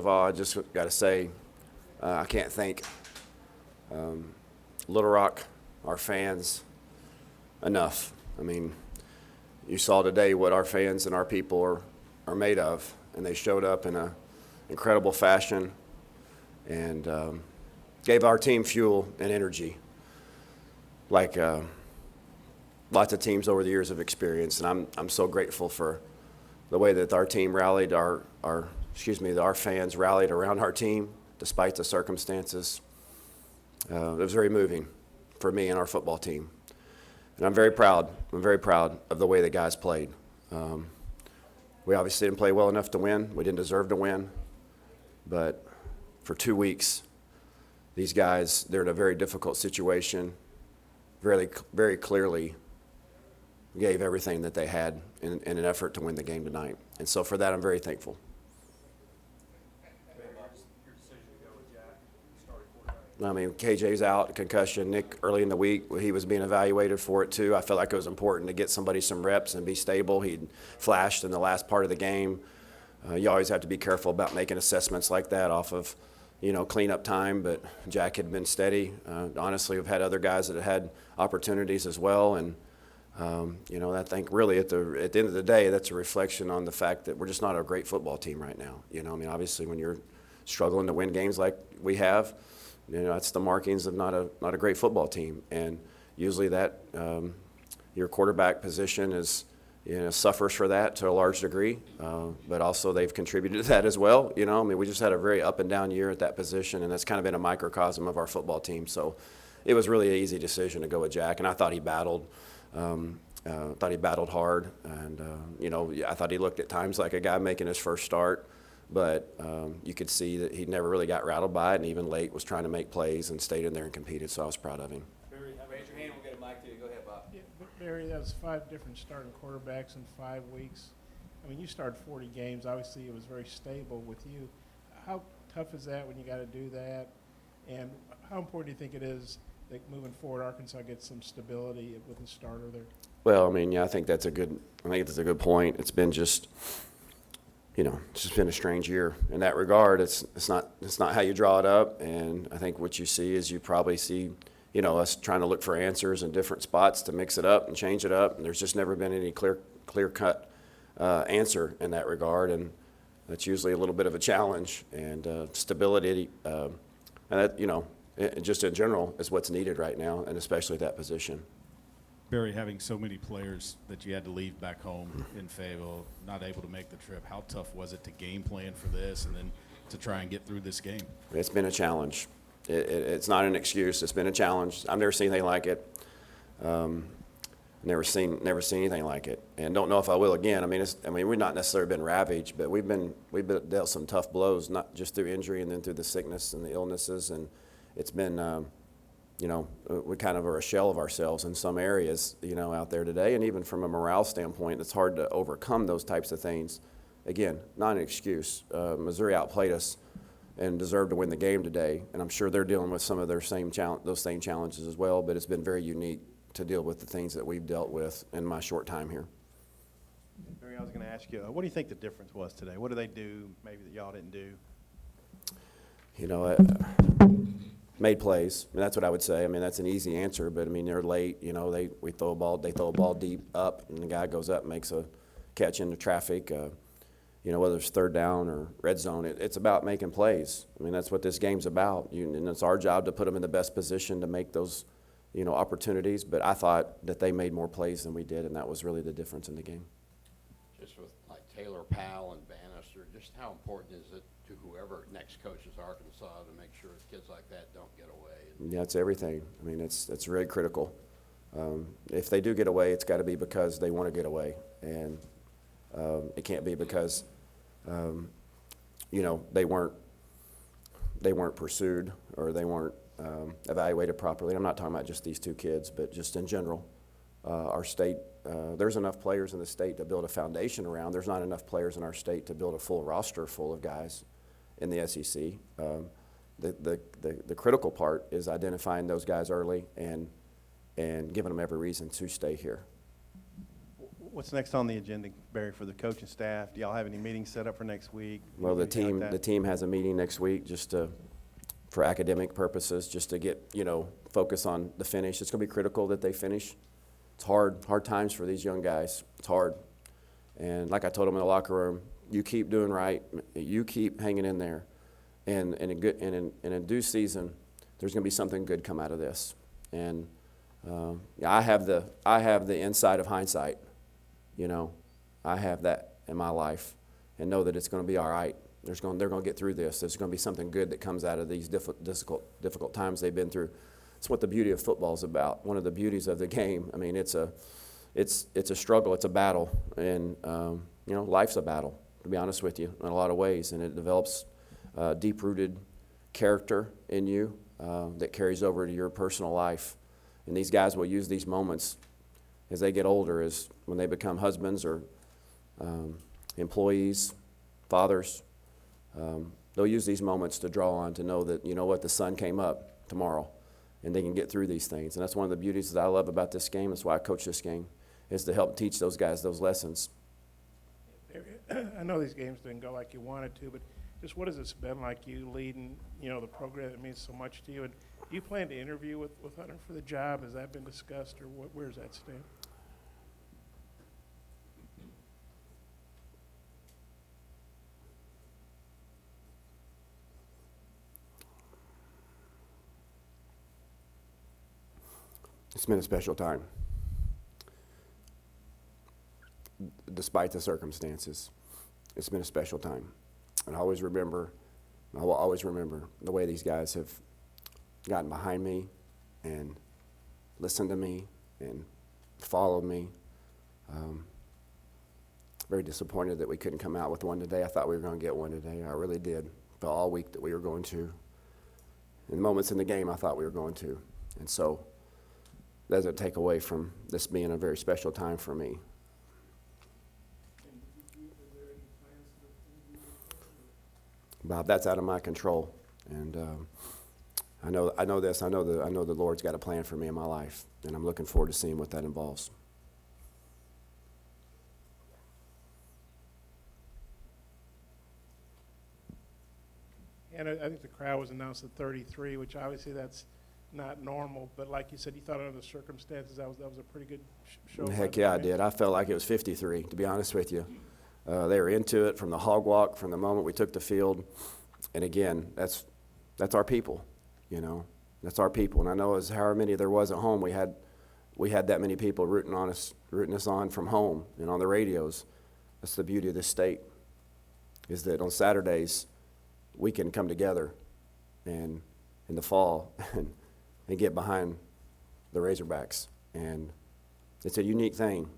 all, I just got to say I can't thank Little Rock, our fans, enough. I mean, you saw today what our fans and our people are made of, and they showed up in an incredible fashion and gave our team fuel and energy like lots of teams over the years have experienced. And I'm so grateful for the way that our team rallied, our fans rallied around our team despite the circumstances. It was very moving for me and our football team. And I'm very proud. I'm very proud of the way the guys played. We obviously didn't play well enough to win. We didn't deserve to win. But for 2 weeks, these guys, they're in a very difficult situation, very, very clearly gave everything that they had in an effort to win the game tonight. And so for that, I'm very thankful. I mean, KJ's out, concussion. Nick, early in the week, he was being evaluated for it too. I felt like it was important to get somebody some reps and be stable. He'd flashed in the last part of the game. You always have to be careful about making assessments like that off of, cleanup time. But Jack had been steady. Honestly, we've had other guys that have had opportunities as well. And, I think really at the end of the day, that's a reflection on the fact that we're just not a great football team right now. Obviously when you're struggling to win games like we have, that's the markings of not a great football team. And usually that your quarterback position is suffers for that to a large degree, but also they've contributed to that as well. We just had a very up and down year at that position, and that's kind of been a microcosm of our football team. So it was really an easy decision to go with Jack, and I thought he battled. Hard, and I thought he looked at times like a guy making his first start. But you could see that he never really got rattled by it, and even late was trying to make plays and stayed in there and competed, so I was proud of him. Barry, raise your hand, we'll get a mic to you. Go ahead, Bob. Yeah, Barry, that was 5 different starting quarterbacks in 5 weeks. I mean, you started 40 games. Obviously, it was very stable with you. How tough is that when you got to do that? And how important do you think it is that moving forward, Arkansas gets some stability with the starter there? Well, I think that's a good point. It's been just – it's just been a strange year in that regard. It's not how you draw it up, and I think what you see is you probably see, us trying to look for answers in different spots to mix it up and change it up, and there's just never been any clear-cut answer in that regard, and that's usually a little bit of a challenge. And stability, and that, just in general is what's needed right now, and especially at that position. Barry, having so many players that you had to leave back home in Fayetteville, not able to make the trip, how tough was it to game plan for this and then to try and get through this game? It's been a challenge. It's not an excuse. It's been a challenge. I've never seen anything like it. Never seen anything like it, and don't know if I will again. We've not necessarily been ravaged, but we've dealt some tough blows, not just through injury and then through the sickness and the illnesses, and it's been. We kind of are a shell of ourselves in some areas, out there today. And even from a morale standpoint, it's hard to overcome those types of things. Again, not an excuse. Missouri outplayed us and deserved to win the game today. And I'm sure they're dealing with some of those same challenges as well. But it's been very unique to deal with the things that we've dealt with in my short time here. Barry, I was going to ask you, what do you think the difference was today? What did they do maybe that y'all didn't do? Made plays. That's what I would say. That's an easy answer, but they're late. They throw a ball deep up, and the guy goes up and makes a catch into traffic. Whether it's third down or red zone, it's about making plays. That's what this game's about. And it's our job to put them in the best position to make those, opportunities. But I thought that they made more plays than we did, and that was really the difference in the game. Just with like Taylor Powell and Bannister, just how important is it to whoever next coaches Arkansas to make sure kids like that don't get away? Yeah, it's everything. It's really critical. If they do get away, it's got to be because they want to get away, and it can't be because they weren't pursued or they weren't evaluated properly. I'm not talking about just these 2 kids, but just in general. Our state, there's enough players in the state to build a foundation around. There's not enough players in our state to build a full roster full of guys in the SEC. The critical part is identifying those guys early and giving them every reason to stay here. What's next on the agenda, Barry, for the coaching staff? Do y'all have any meetings set up for next week? Well, the Anything like that? team has a meeting next week just for academic purposes, just to get, focus on the finish. It's going to be critical that they finish. It's hard tames for these young guys. It's hard. And like I told them in the locker room, you keep doing right. You keep hanging in there. And in due season, there's going to be something good come out of this. And I have the insight of hindsight. I have that in my life, and know that it's going to be all right. They're going to get through this. There's going to be something good that comes out of these difficult times they've been through. It's what the beauty of football is about. One of the beauties of the game. I mean, it's a struggle. It's a battle, and life's a battle. To be honest with you, in a lot of ways, and it develops deep-rooted character in you that carries over to your personal life. And these guys will use these moments as they get older, as when they become husbands or employees, fathers. They'll use these moments to draw on, to know that, the sun came up tomorrow, and they can get through these things. And that's one of the beauties that I love about this game. That's why I coach this game, is to help teach those guys those lessons. I know these games didn't go like you wanted to, but just what has it been like, you leading, the program that means so much to you? And do you plan to interview with Hunter for the job? Has that been discussed, or where does that stand? It's been a special time, despite the circumstances. It's been a special time. And I will always remember the way these guys have gotten behind me and listened to me and followed me. Very disappointed that we couldn't come out with one today. I thought we were going to get one today. I really did. Felt all week that we were going to. In moments in the game, I thought we were going to. And so, doesn't take away from this being a very special time for me. Bob, that's out of my control, and I know this. I know the Lord's got a plan for me in my life, and I'm looking forward to seeing what that involves. And I think the crowd was announced at 33, which obviously that's not normal, but like you said, you thought under the circumstances that was a pretty good show. Heck yeah, I did. I felt like it was 53, to be honest with you. They were into it from the hog walk, from the moment we took the field. And again, that's our people, That's our people. And I know as however many there was at home, we had that many people rooting us on from home and on the radios. That's the beauty of this state, is that on Saturdays we can come together and in the fall and get behind the Razorbacks. And it's a unique thing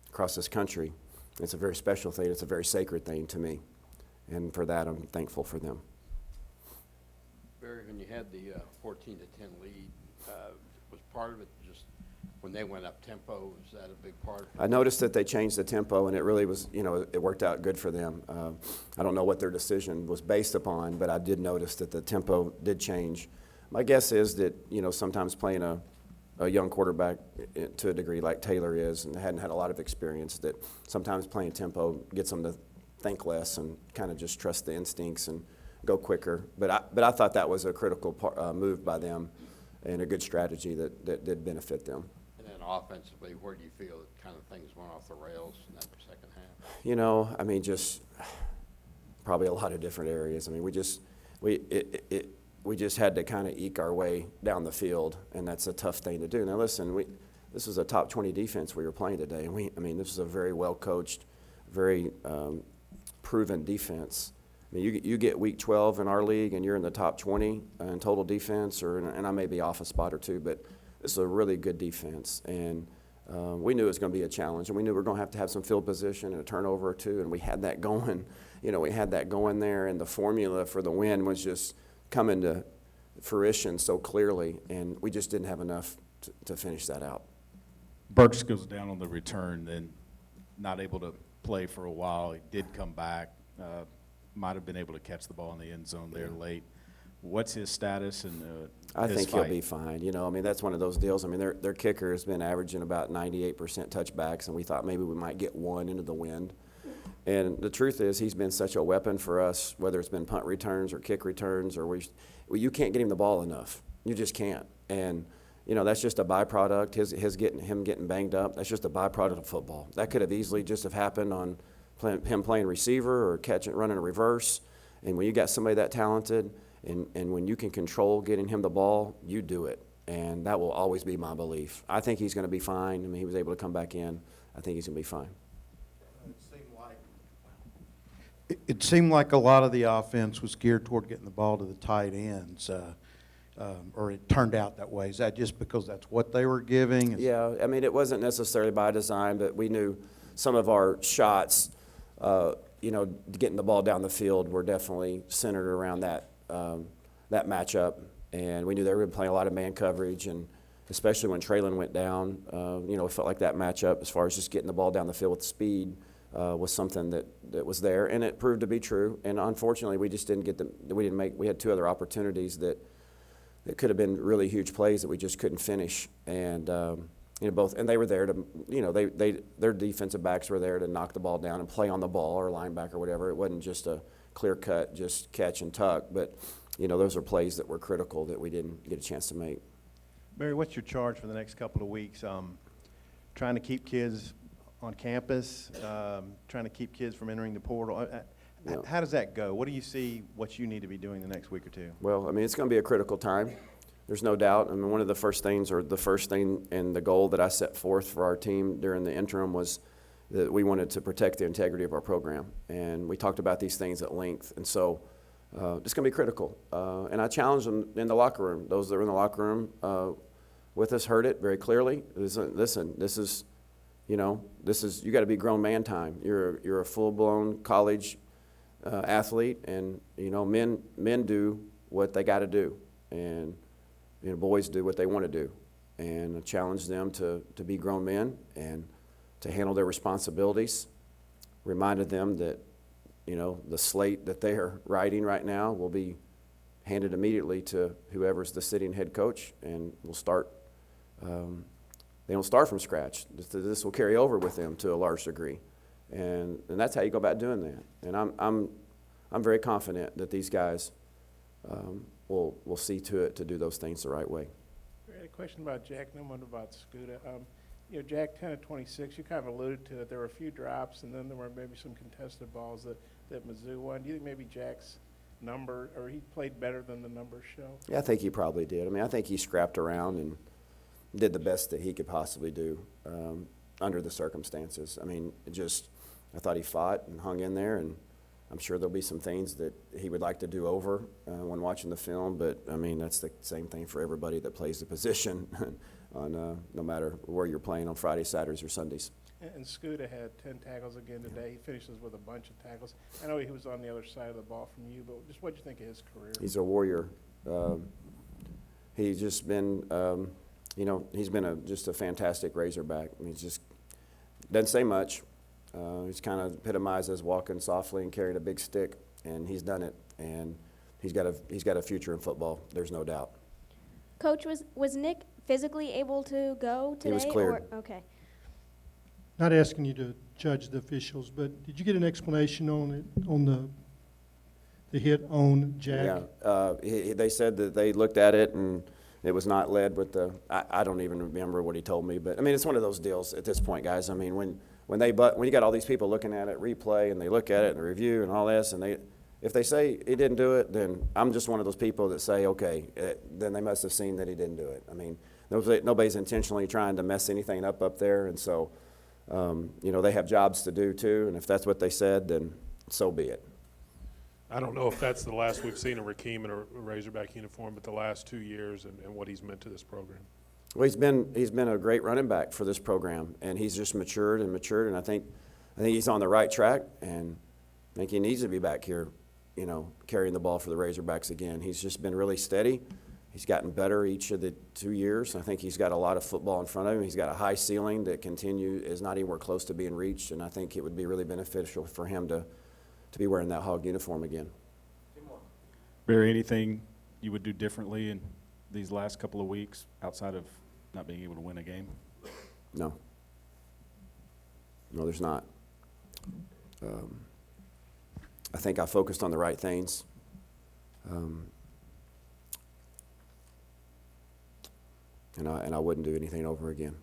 across this country. It's a very special thing. It's a very sacred thing to me. And for that, I'm thankful for them. Barry, when you had the 14-10 lead, was part of it just when they went up tempo? Was that a big part? I noticed that they changed the tempo, and it really was, it worked out good for them. I don't know what their decision was based upon, but I did notice that the tempo did change. My guess is that, sometimes playing a young quarterback to a degree like Taylor is, and hadn't had a lot of experience, that sometimes playing tempo gets them to think less and kind of just trust the instincts and go quicker. But I thought that was a critical move by them and a good strategy that did benefit them. And then offensively, where do you feel that kind of things went off the rails in that second half? Just probably a lot of different areas. We just had to kind of eke our way down the field, and that's a tough thing to do. Now, listen, this was a top 20 defense we were playing today, and this is a very well-coached, very proven defense. You get week 12 in our league, and you're in the top 20 in total defense, and I may be off a spot or two, but this is a really good defense, and we knew it was going to be a challenge, and we knew we were going to have some field position and a turnover or two, and we had that going. We had that going there, and the formula for the win was just coming to fruition so clearly, and we just didn't have enough to finish that out. Burks goes down on the return and not able to play for a while. He did come back, might have been able to catch the ball in the end zone there late. What's his status and I his think fight? he'll be fine. You know, I mean, that's one of those deals. I mean, their kicker has been averaging about 98% touchbacks, and we thought maybe we might get one into the wind. And the truth is, he's been such a weapon for us, whether it's been punt returns or kick returns, or you can't get him the ball enough. You just can't. And you know, that's just a byproduct. Him getting banged up. That's just a byproduct of football. That could have easily just have happened on him playing receiver or running a reverse. And when you got somebody that talented, and when you can control getting him the ball, you do it. And that will always be my belief. I think he's going to be fine. I mean, he was able to come back in. I think he's going to be fine. It seemed like a lot of the offense was geared toward getting the ball to the tight ends, or it turned out that way. Is that just because that's what they were giving? Yeah, I mean, it wasn't necessarily by design, but we knew some of our shots, you know, getting the ball down the field were definitely centered around that matchup. And we knew they were playing a lot of man coverage, and especially when Traylon went down, you know, it felt like that matchup as far as just getting the ball down the field with speed was something that was there, and it proved to be true. And unfortunately, we just didn't get we had two other opportunities that could have been really huge plays that we just couldn't finish. And you know, and they were there to, you know, their defensive backs were there to knock the ball down and play on the ball, or linebacker or whatever. It wasn't just a clear cut, just catch and tuck. But you know, those are plays that were critical that we didn't get a chance to make. Barry, what's your charge for the next couple of weeks? Trying to keep kids on campus, trying to keep kids from entering the portal. Yeah. How does that go? What do you see what you need to be doing the next week or two? Well, I mean, it's going to be a critical time. There's no doubt. I mean, one of the first things, or the first thing and the goal that I set forth for our team during the interim was that we wanted to protect the integrity of our program. And we talked about these things at length. And so it's going to be critical. And I challenged them in the locker room. Those that were in the locker room with us heard it very clearly. Listen, this is, you got to be grown man time. You're a full-blown college athlete, and, you know, men do what they got to do. And you know, boys do what they want to do, and I challenge them to be grown men and to handle their responsibilities. Reminded them that, you know, the slate that they are writing right now will be handed immediately to whoever's the sitting head coach, and we'll start. They don't start from scratch. This will carry over with them to a large degree, and that's how you go about doing that. And I'm very confident that these guys we'll see to it to do those things the right way. I had a question about Jack, and then one about Scuda. You know, Jack, 10 of 26, you kind of alluded to it. There were a few drops, and then there were maybe some contested balls that Mizzou won. Do you think maybe Jack's number, or he played better than the numbers show? Yeah, I think he probably did. I mean, I think he scrapped around and did the best that he could possibly do under the circumstances. I mean, I thought he fought and hung in there, and I'm sure there'll be some things that he would like to do over when watching the film, but I mean, that's the same thing for everybody that plays the position on no matter where you're playing on Fridays, Saturdays, or Sundays. And Scuda had 10 tackles again today. He finishes with a bunch of tackles. I know he was on the other side of the ball from you, but just what do you think of his career? He's a warrior. He's just been, he's been just a fantastic Razorback. I mean, he just doesn't say much. He's kind of epitomized as walking softly and carrying a big stick, and he's done it. And he's got a future in football. There's no doubt. Coach, was Nick physically able to go today? He was cleared. Okay. Not asking you to judge the officials, but did you get an explanation on the hit on Jack? Yeah, they said that they looked at it and it was not led with the. I don't even remember what he told me, but I mean, it's one of those deals at this point, guys. I mean, when you got all these people looking at it, replay, and they look at it and review and all this, and if they say he didn't do it, then I'm just one of those people that say, okay, then they must have seen that he didn't do it. I mean, nobody's intentionally trying to mess anything up there, and so. They have jobs to do too, and if that's what they said, then so be it. I don't know if that's the last we've seen of Rakeem in a Razorback uniform, but the last 2 years and what he's meant to this program. Well, he's been a great running back for this program, and he's just matured, and I think he's on the right track, and I think he needs to be back here, carrying the ball for the Razorbacks again. He's just been really steady. He's gotten better each of the 2 years. I think he's got a lot of football in front of him. He's got a high ceiling that is not anywhere close to being reached, and I think it would be really beneficial for him to be wearing that Hog uniform again. Barry, anything you would do differently in these last couple of weeks outside of not being able to win a game? No. No, there's not. I think I focused on the right things. And I wouldn't do anything over again.